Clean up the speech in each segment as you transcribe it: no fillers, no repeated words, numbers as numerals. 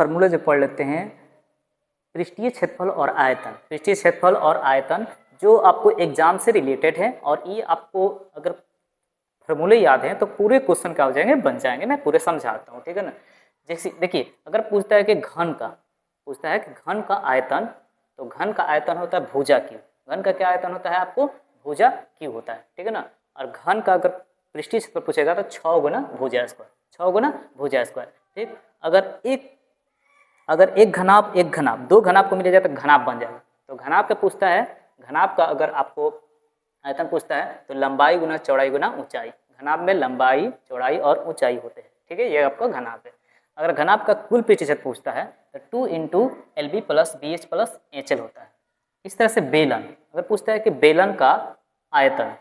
Formula जो पढ़ लेते हैं, पृष्ठीय क्षेत्रफल और आयतन। पृष्ठीय क्षेत्रफल और आयतन जो आपको एग्जाम से रिलेटेड है, और ये आपको अगर फार्मूले याद हैं तो पूरे क्वेश्चन क्या हो जाएंगे, बन जाएंगे। मैं पूरे समझाता हूँ, ठीक है ना। जैसे देखिए, अगर पूछता है कि घन का, पूछता है कि घन का आयतन, तो घन का आयतन होता है भुजा क्यू। घन का क्या आयतन होता है आपको, भुजा क्यू होता है, ठीक है ना। और घन का अगर पृष्ठीय क्षेत्रफल पूछेगा तो 6 गुना भुजा स्क्वायर, 6 गुना भुजा स्क्वायर, ठीक। अगर एक घनाभ दो घनाभ को मिल जाए तो घनाभ बन जाएगा। तो घनाभ का पूछता है, घनाभ का अगर आपको आयतन पूछता है तो लंबाई गुना चौड़ाई गुना ऊंचाई। घनाभ में लंबाई, चौड़ाई और ऊंचाई होते हैं, ठीक है, ये आपका घनाभ है। अगर घनाभ का कुल पृष्ठीय क्षेत्र पूछता है तो 2 into LB plus BH plus HL होता है। इस तरह से बेलन अगर पूछता है कि बेलन का आयतन,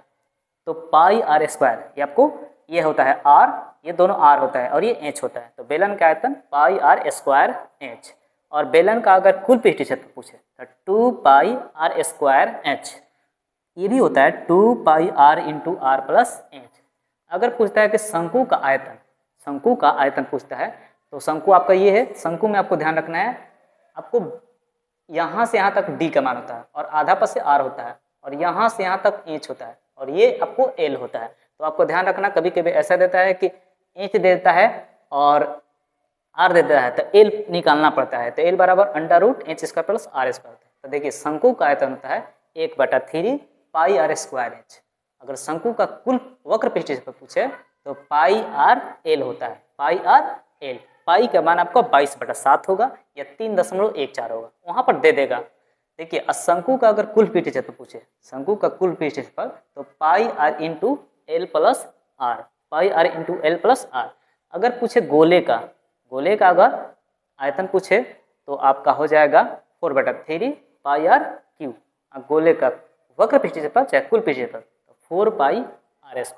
तो पाई आर स्क्वायर, ये आपको ये होता है आर, ये दोनों आर होता है और ये एच होता है। तो बेलन का आयतन पाई आर स्क्वायर एच। और बेलन का अगर कुल पृष्ठीय क्षेत्र पूछे तो 2 पाई आर स्क्वायर एच, ये भी होता है 2 pi r into r plus h. अगर पूछता है कि शंकु का आयतन, शंकु का आयतन पूछता है, तो शंकु आपका ये है। शंकु में आपको ध्यान रखना है, आपको यहाँ से यहाँ तक डी का मान होता है और आधा पर से आर होता है, और यहाँ से यहाँ तक एच होता है, और ये आपको एल होता है। तो आपको ध्यान रखना, कभी कभी ऐसा देता है कि एच देता है और आर देता है, तो एल निकालना पड़ता है। तो एल बराबर under root h square plus r square. तो देखिए, शंकु का आयतन होता है 1/3 पाई आर स्क्वायर एच। अगर शंकु का कुल वक्र पृष्ठीय क्षेत्रफल पूछे तो पाई आर एल होता है, पाई आर एल। पाई का मान आपका 22/7 होगा या 3.14 होगा, वहाँ पर दे देगा। देखिए, शंकु का अगर कुल पृष्ठीय क्षेत्रफल पूछे, शंकु का कुल पृष्ठीय क्षेत्रफल, तो pi r into l plus r, pi r into l plus r. अगर पूछे गोले का, गोले का अगर आयतन पूछे तो आपका हो जाएगा 4/3 पाई आर क्यू। गोले का वक्र पृष्ठीय क्षेत्रफल चाहे कुल पृष्ठीय क्षेत्रफल, तो 4 पाई आर स्क्वायर।